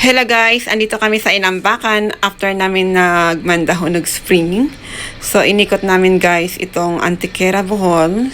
Hello guys, andito kami sa Inambakan after namin nagmandahonog spring. So inikot namin guys itong Antiquera Bohol.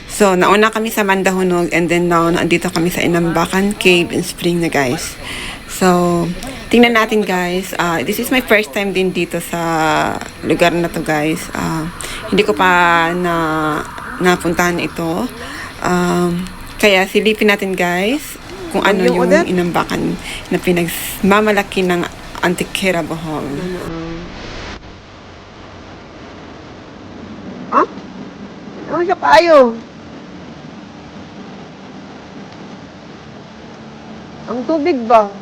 So nauna kami sa Mandahonog and then now andito kami sa Inambakan Cave and Spring na guys. So tingnan natin guys, this is my first time din dito sa lugar na to guys. Hindi ko pa napuntahan ito. Kaya silipin natin guys kung ano yung Inambakan na pinagmamalaki ng Antiquera Bohol. Ha? Ano siya kayo? Ang tubig ba?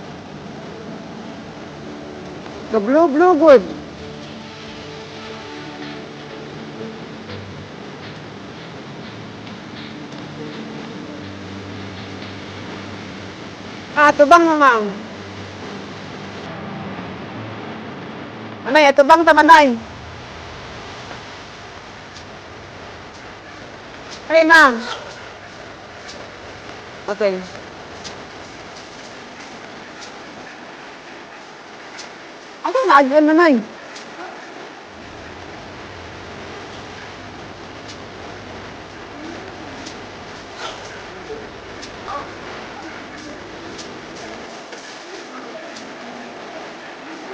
Gablo-blo, good. Ito bang mamang? Anay, ito bang tamanay? Hey, ma'am. Okay. Ako na, agyan na, nay.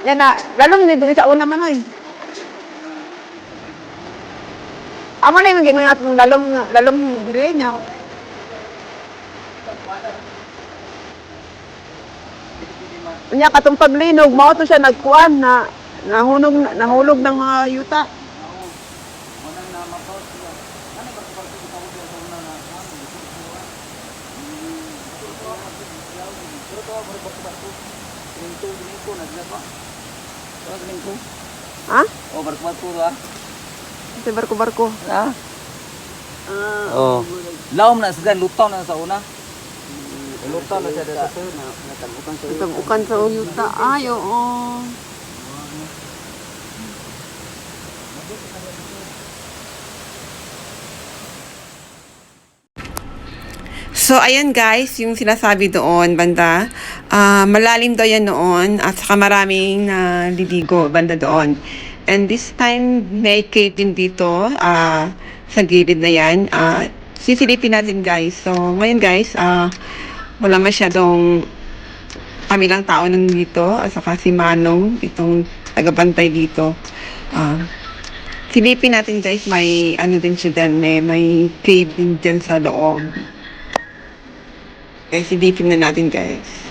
Yan na, lalong dito sa una man, nay. Amo na yung ginawa natin lalong dili niya. Unya katong paglinog mao to siya nagkuan na nahulog ng mga yuta. Ha? Oh, barko-barko ba? Sa barko-barko. Ha? Oh. Laom na sa lutaw na sa una. Lutaw na siya dito na natabukan sa Natabukan sa yuta. Ay, oo. So, ayan guys, yung sinasabi doon, banda, malalim daw yan noon at saka maraming naliligo, banda doon. And this time, may cave din dito, sa gilid na yan. Sisilipin natin guys. So, ngayon guys, wala masyadong kami lang tao nandito, at saka si Manong, itong tagabantay dito. Silipin natin guys, may ano din siya dyan, may cave din dyan sa loob. Kaya silipin na natin guys.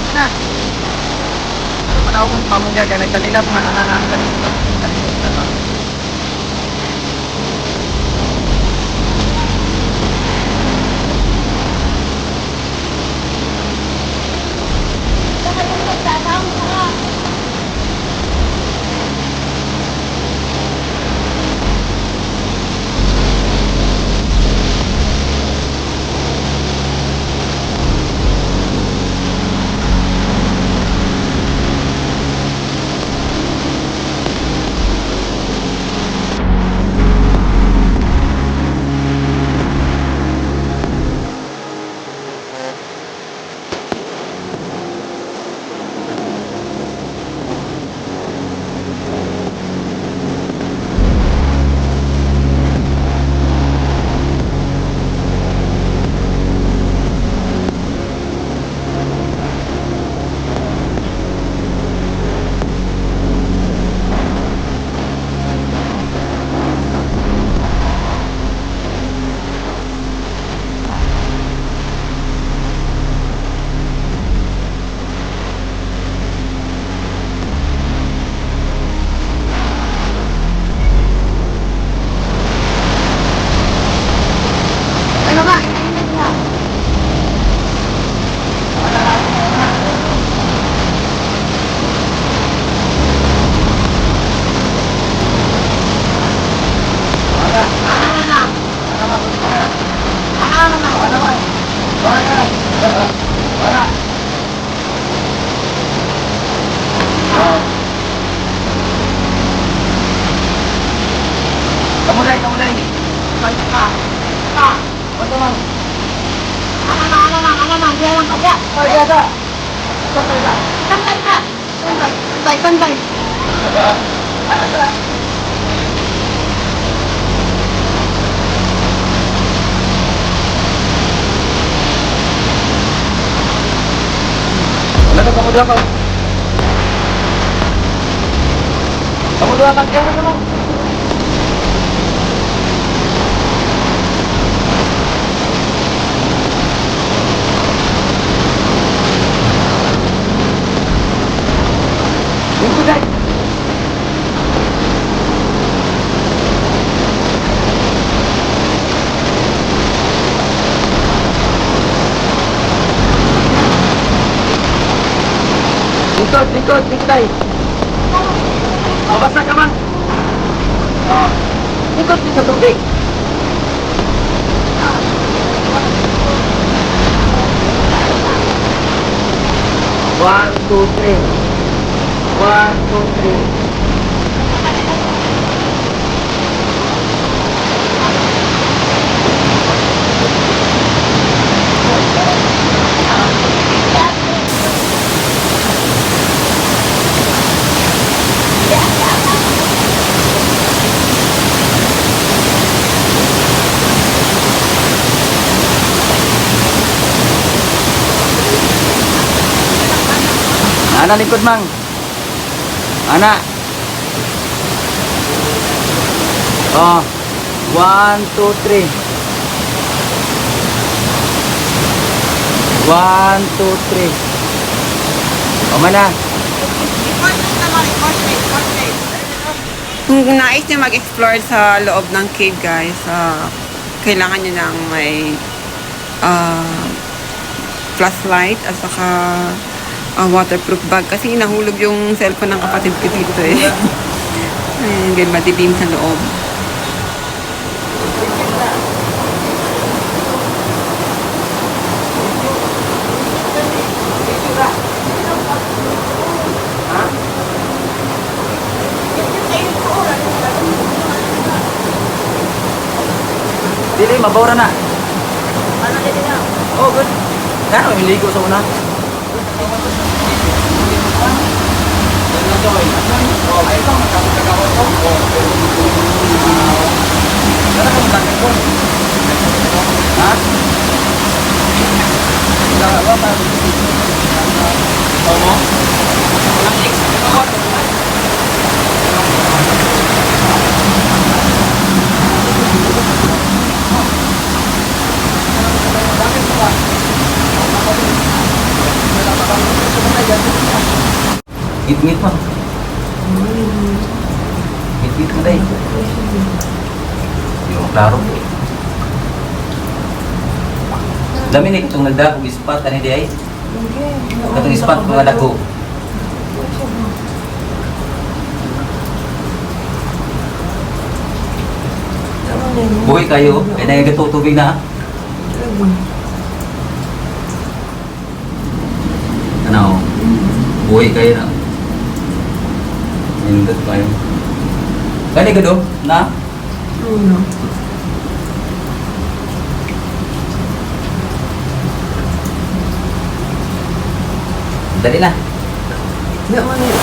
Na. Ito pa na akong pamangga kaya nagkalilap nga Wala na kamu ka. Kamu dua kan kaya naman. Dito dai. Likod, tay. Basta ka man. Likod din sa tubig. One, two, three. One, two, three. Ana likod mang. Ana. Oh. 1 2 3. 1 2 3. O mana? Kung nais niya mag-explore sa loob ng cave, guys, kailangan niya ng may flashlight at saka waterproof bag kasi nahulog yung cellphone ng kapatid ko dito eh. Ganyan madilim sa loob. Dili, mabawra na. Oh, good. Kaya may ligo sa una. Git-git mo. Git-git mo dahil. Yung klaro. Dami na itong nagdakog ispat. Ano di ay? Katong ispat mga dako. Buhay kayo. Kaya nagagato tubig na. Ano? Buhay kayo na. Indot kayo. Kani ka do? Na? Ano? Dali na. Hindi mo na.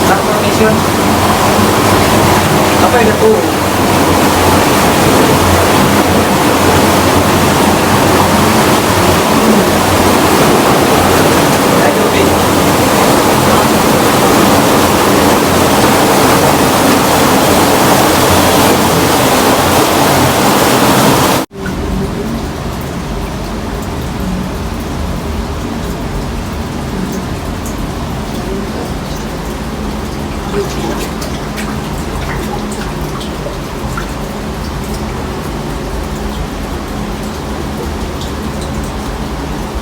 Transformation. Apa yang itu?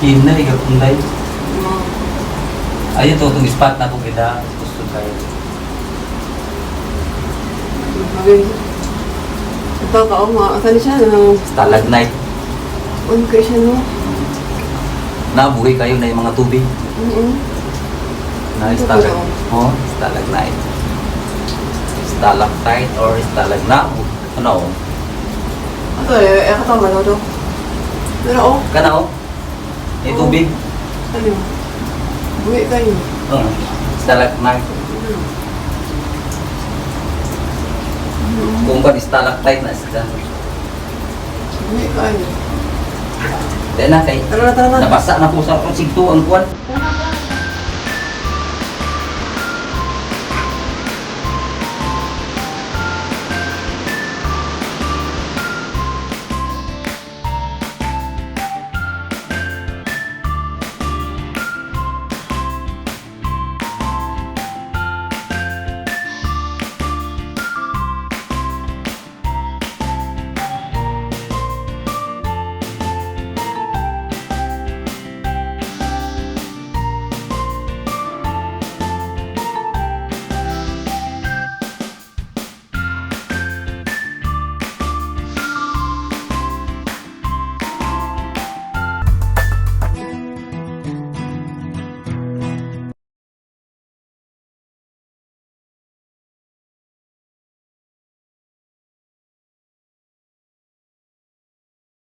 Hina, ikaw punday. Ayun to, itong spot na kung ida. Gusto tayo. Baka o nga. Saan siya? Stalagmite. Ano kayo siya, no? Nabuhay kayo na yung mga tubig. Na Ito stalagmite. Stalactite or stalagna. Ano? Ito eh, katama na ito. Pero oh, Kana oh. May tubig. ano? Buwi kayo. Stalagmite. Kung ba stalactite na sila. Buwi kayo. Dahil na kay Tara na. nabasa na po sa sigto ang kuwan. Tara na.